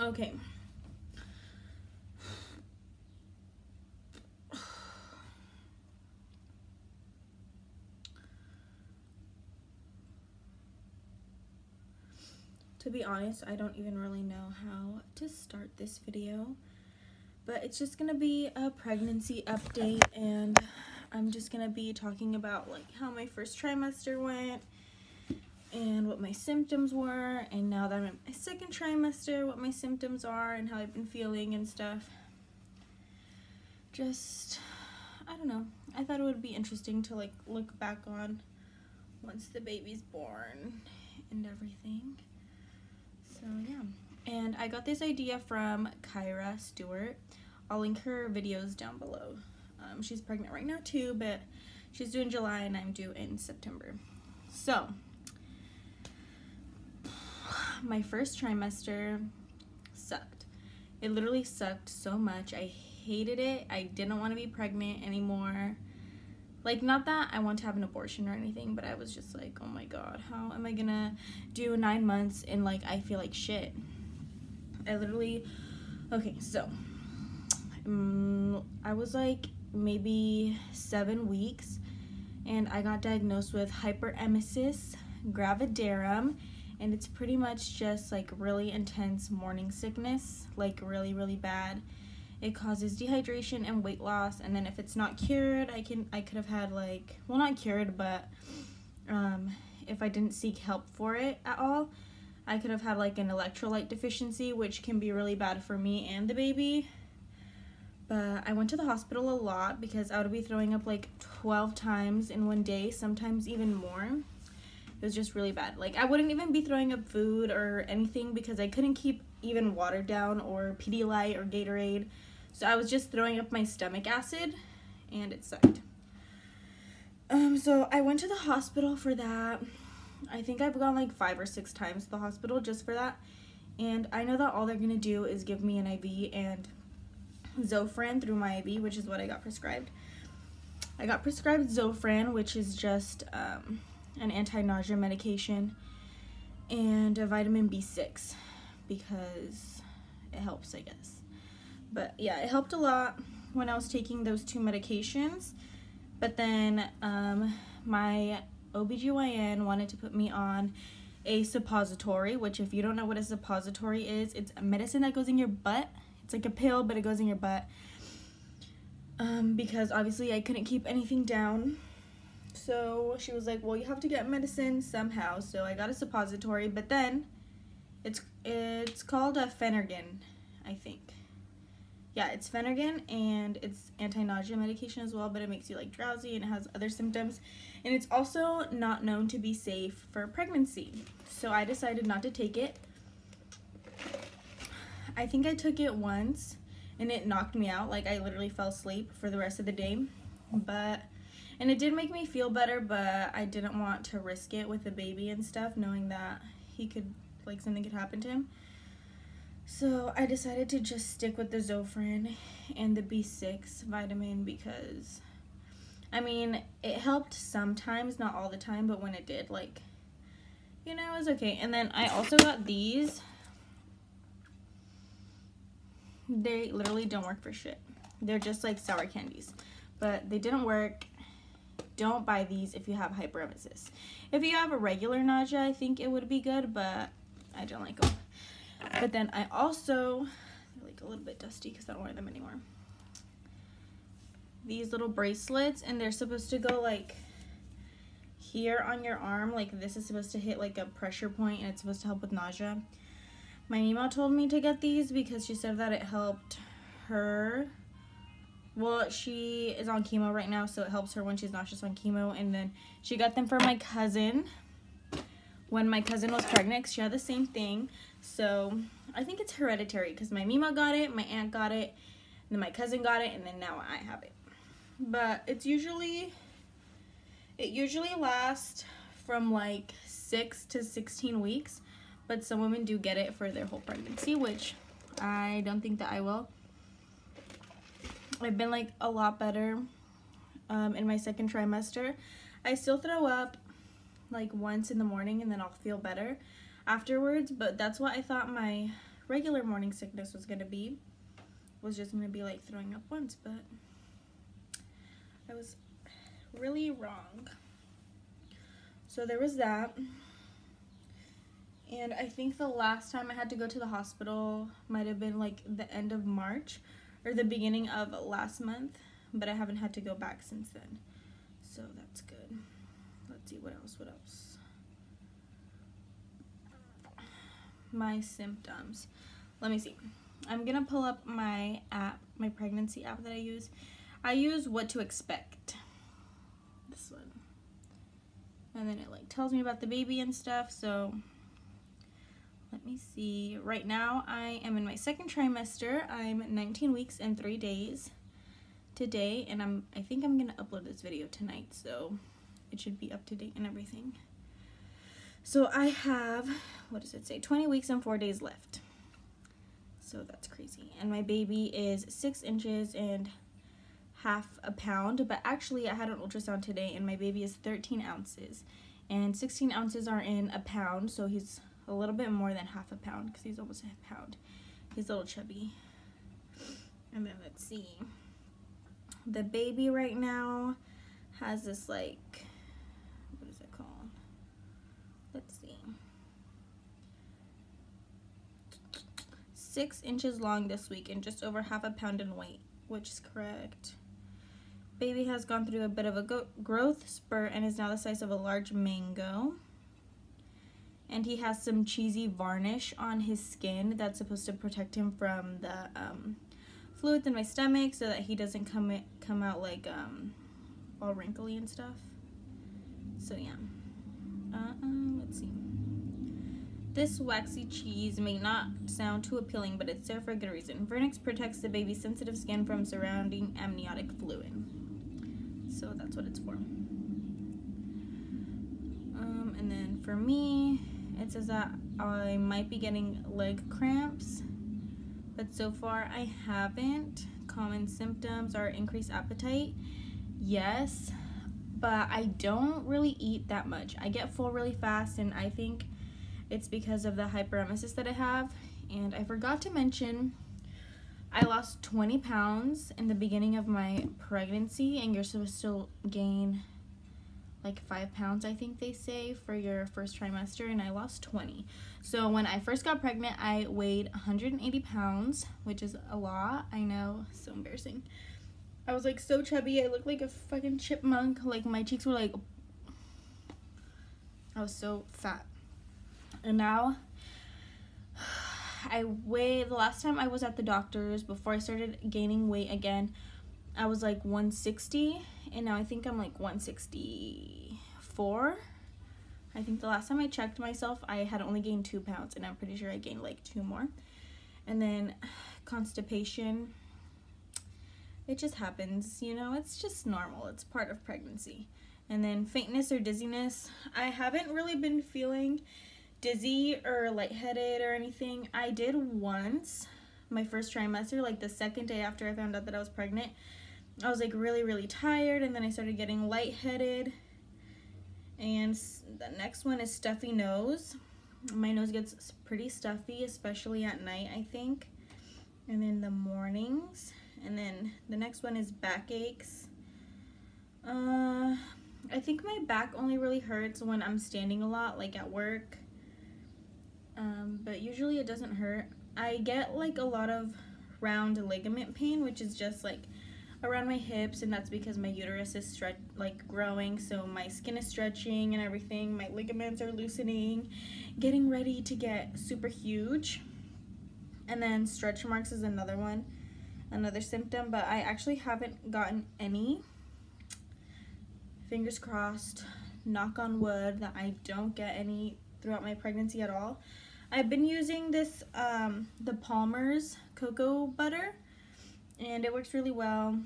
Okay. To be honest, I don't even really know how to start this video, but it's just gonna be a pregnancy update, and I'm just gonna be talking about like how my first trimester went and what my symptoms were, and now that I'm in my second trimester, what my symptoms are and how I've been feeling and stuff. Just, I don't know, I thought it would be interesting to like look back on once the baby's born and everything. So yeah, and I got this idea from Kyra Stewart. I'll link her videos down below. She's pregnant right now too, but she's due in July and I'm due in September. So my first trimester sucked. It literally sucked so much. I hated it. I didn't want to be pregnant anymore. Like, not that I want to have an abortion or anything, but I was just like, oh my god, how am I gonna do 9 months and like I feel like shit? I literally, okay, so I was like maybe 7 weeks and I got diagnosed with hyperemesis gravidarum, and it's pretty much just like really intense morning sickness, like really, really bad. It causes dehydration and weight loss, and then if it's not cured, I could have had like, well, not cured, but if I didn't seek help for it at all, I could have had like an electrolyte deficiency, which can be really bad for me and the baby. But I went to the hospital a lot because I would be throwing up like 12 times in one day, sometimes even more. It was just really bad. Like, I wouldn't even be throwing up food or anything because I couldn't keep even water down or Pedialyte or Gatorade. So I was just throwing up my stomach acid, and it sucked. So I went to the hospital for that. I think I've gone like 5 or 6 times to the hospital just for that. And I know that all they're gonna do is give me an IV and Zofran through my IV, which is what I got prescribed. I got prescribed Zofran, which is just an anti-nausea medication, and a vitamin B6 because it helps, I guess. But yeah, it helped a lot when I was taking those 2 medications. But then my OBGYN wanted to put me on a suppository, which, if you don't know what a suppository is, it's a medicine that goes in your butt. It's like a pill, but it goes in your butt. Because obviously I couldn't keep anything down. So she was like, well, you have to get medicine somehow. So I got a suppository, but then it's called a Phenergan, I think. Yeah, it's Phenergan, and it's anti-nausea medication as well, but it makes you like drowsy and it has other symptoms. And it's also not known to be safe for pregnancy. So I decided not to take it. I think I took it once and it knocked me out. Like, I literally fell asleep for the rest of the day. And it did make me feel better, but I didn't want to risk it with the baby and stuff, knowing that he could, like, something could happen to him. So I decided to just stick with the Zofran and the B6 vitamin because, I mean, it helped sometimes, not all the time, but when it did, like, you know, it was okay. And then I also got these. They literally don't work for shit. They're just like sour candies, but they didn't work. Don't buy these if you have hyperemesis. If you have a regular nausea, I think it would be good, but I don't like them. But then I also, they're like a little bit dusty because I don't wear them anymore. These little bracelets, and they're supposed to go like here on your arm. Like, this is supposed to hit like a pressure point, and it's supposed to help with nausea. My Mima told me to get these because she said that it helped her. Well, she is on chemo right now, so it helps her when she's nauseous on chemo. And then she got them for my cousin when my cousin was pregnant, 'cause she had the same thing. So I think it's hereditary because my Mima got it, my aunt got it, and then my cousin got it, and then now I have it. But it usually lasts from like 6 to 16 weeks. But some women do get it for their whole pregnancy, which I don't think that I will. I've been like a lot better in my second trimester. I still throw up like once in the morning, and then I'll feel better afterwards, but that's what I thought my regular morning sickness was gonna be. Was just gonna be like throwing up once, but I was really wrong. So there was that. And I think the last time I had to go to the hospital might have been like the end of March or the beginning of last month, but I haven't had to go back since then. So that's good. Let's see, what else? My symptoms. Let me see. I'm gonna pull up my app, my pregnancy app that I use. I use What to Expect. This one. And then it like tells me about the baby and stuff, so let me see. Right now I am in my second trimester. I'm 19 weeks and 3 days today, and I think I'm gonna upload this video tonight, so it should be up to date and everything. So I have, what does it say, 20 weeks and 4 days left. So that's crazy. And my baby is 6 inches and half a pound, but actually I had an ultrasound today and my baby is 13 ounces and 16 ounces are in a pound, so he's a little bit more than half a pound because he's almost a pound. He's a little chubby. And then let's see, the baby right now has this like, what is it called? Let's see, 6 inches long this week and just over half a pound in weight, which is correct. Baby has gone through a bit of a growth spurt and is now the size of a large mango. And he has some cheesy varnish on his skin that's supposed to protect him from the fluids in my stomach so that he doesn't come out like all wrinkly and stuff. So yeah. Let's see. This waxy cheese may not sound too appealing, but it's there for a good reason. Vernix protects the baby's sensitive skin from surrounding amniotic fluid. So that's what it's for. And then for me, it says that I might be getting leg cramps, but so far I haven't. Common symptoms are increased appetite. Yes, but I don't really eat that much. I get full really fast, and I think it's because of the hyperemesis that I have. And I forgot to mention, I lost 20 pounds in the beginning of my pregnancy, and you're supposed to gain like 5 pounds, I think they say, for your first trimester, and I lost 20. So when I first got pregnant, I weighed 180 pounds, which is a lot. I know, so embarrassing. I was like so chubby, I looked like a fucking chipmunk. Like my cheeks were like, I was so fat. And now I weigh, the last time I was at the doctor's before I started gaining weight again, I was like 160, and now I think I'm like 164. I think the last time I checked myself, I had only gained 2 pounds, and I'm pretty sure I gained like 2 more. And then constipation, it just happens, you know, it's just normal. It's part of pregnancy. And then faintness or dizziness, I haven't really been feeling dizzy or lightheaded or anything. I did once my first trimester, like the second day after I found out that I was pregnant. I was like really tired, and then I started getting lightheaded. And the next one is stuffy nose. My nose gets pretty stuffy, especially at night, I think, and in the mornings. And then the next one is backaches. I think my back only really hurts when I'm standing a lot, like at work, but usually it doesn't hurt. I get like a lot of round ligament pain, which is just like around my hips, and that's because my uterus is growing, so my skin is stretching and everything. My ligaments are loosening, getting ready to get super huge. And then stretch marks is another symptom, but I actually haven't gotten any. Fingers crossed, knock on wood, that I don't get any throughout my pregnancy at all. I've been using this the Palmer's cocoa butter, and it works really well.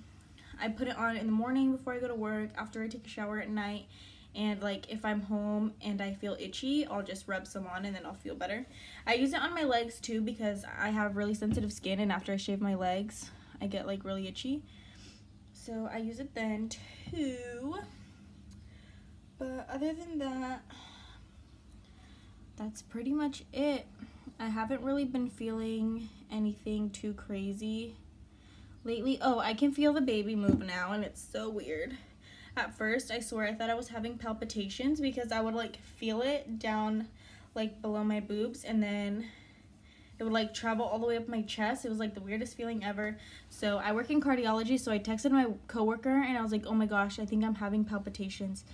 I put it on in the morning before I go to work, after I take a shower at night, and like if I'm home and I feel itchy, I'll just rub some on and then I'll feel better. I use it on my legs too because I have really sensitive skin, and after I shave my legs I get like really itchy, so I use it then too. But other than that, that's pretty much it. I haven't really been feeling anything too crazy lately. Oh, I can feel the baby move now, and it's so weird. At first, I swear I thought I was having palpitations because I would like feel it down like below my boobs, and then it would like travel all the way up my chest. It was like the weirdest feeling ever. So I work in cardiology, so I texted my coworker and I was like, oh my gosh, I think I'm having palpitations.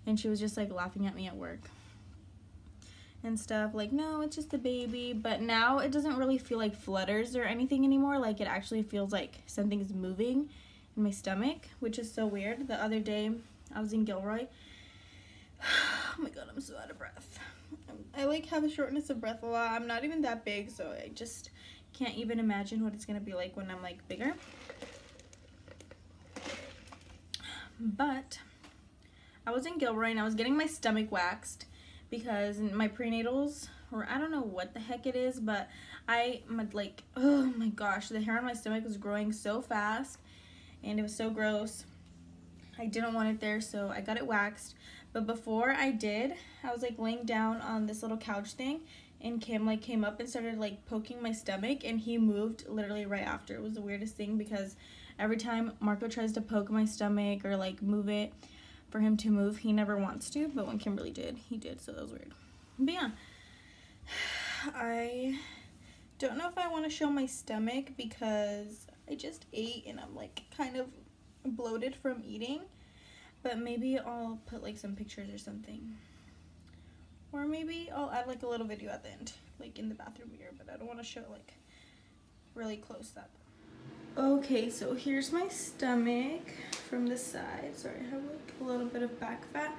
And she was just like laughing at me at work and stuff, like, no, it's just the baby. But now it doesn't really feel like flutters or anything anymore. Like, it actually feels like something's moving in my stomach, which is so weird. The other day I was in Gilroy. Oh my god, I'm so out of breath. I like have a shortness of breath a lot. I'm not even that big, so I just can't even imagine what it's gonna be like when I'm like bigger. But I was in Gilroy and I was getting my stomach waxed because my prenatals, or I don't know what the heck it is, but I like, oh my gosh, the hair on my stomach was growing so fast and it was so gross. I didn't want it there, so I got it waxed. But before I did, I was like laying down on this little couch thing, and Kim like came up and started like poking my stomach, and he moved literally right after. It was the weirdest thing because every time Marco tries to poke my stomach or like move it for him to move, he never wants to, but when Kimberly did, he did, so that was weird. But yeah, I don't know if I want to show my stomach because I just ate and I'm like kind of bloated from eating. But maybe I'll put like some pictures or something. Or maybe I'll add like a little video at the end, like in the bathroom mirror, but I don't want to show like really close up. Okay, so here's my stomach from the side. Sorry, I have like a little bit of back fat.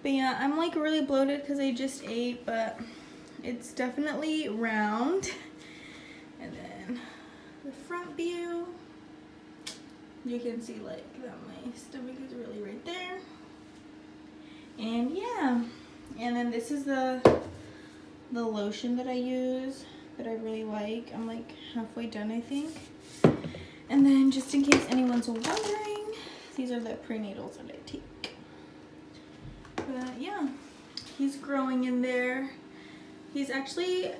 But yeah, I'm like really bloated because I just ate, but it's definitely round. And then the front view. You can see like that my stomach is really right there. And yeah, and then this is the lotion that I use that I really like. I'm like halfway done, I think. And then just in case anyone's wondering, these are the prenatals that I take. But yeah, he's growing in there. He's actually,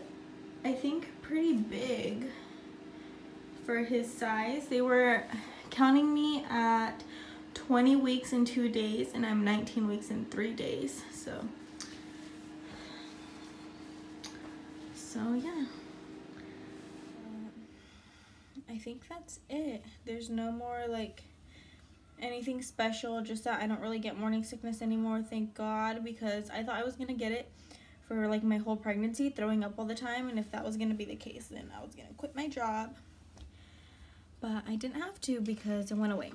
I think, pretty big for his size. They were counting me at 20 weeks and 2 days, and I'm 19 weeks and 3 days, so yeah. I think that's it. There's no more like anything special, just that I don't really get morning sickness anymore, thank God, because I thought I was gonna get it for like my whole pregnancy, throwing up all the time, and if that was gonna be the case, then I was gonna quit my job. But I didn't have to because it went away.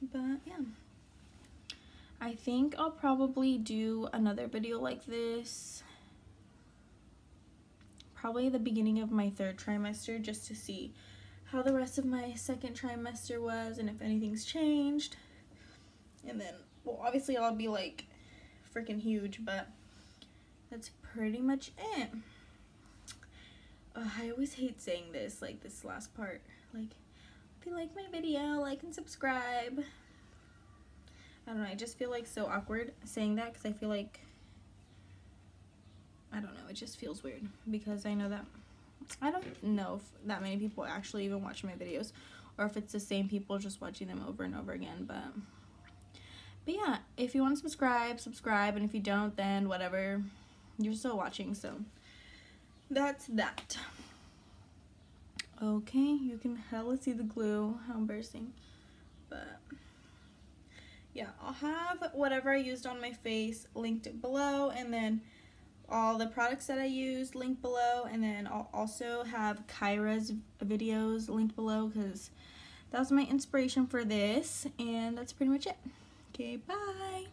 But yeah, I think I'll probably do another video like this probably the beginning of my 3rd trimester, just to see how the rest of my 2nd trimester was and if anything's changed. And then, well, obviously I'll be like freaking huge, but that's pretty much it. I always hate saying this, like this last part, like, if you like my video, like and subscribe. I don't know, I just feel like so awkward saying that because I feel like, I don't know, it just feels weird because I know that, I don't know if that many people actually even watch my videos or if it's the same people just watching them over and over again, but yeah, if you want to subscribe, and if you don't, then whatever, you're still watching, so that's that. Okay, you can hella see the glue, how embarrassing, but yeah, I'll have whatever I used on my face linked below, and then all the products that I used linked below, and then I'll also have Kyra's videos linked below because that was my inspiration for this, and that's pretty much it. Okay, bye!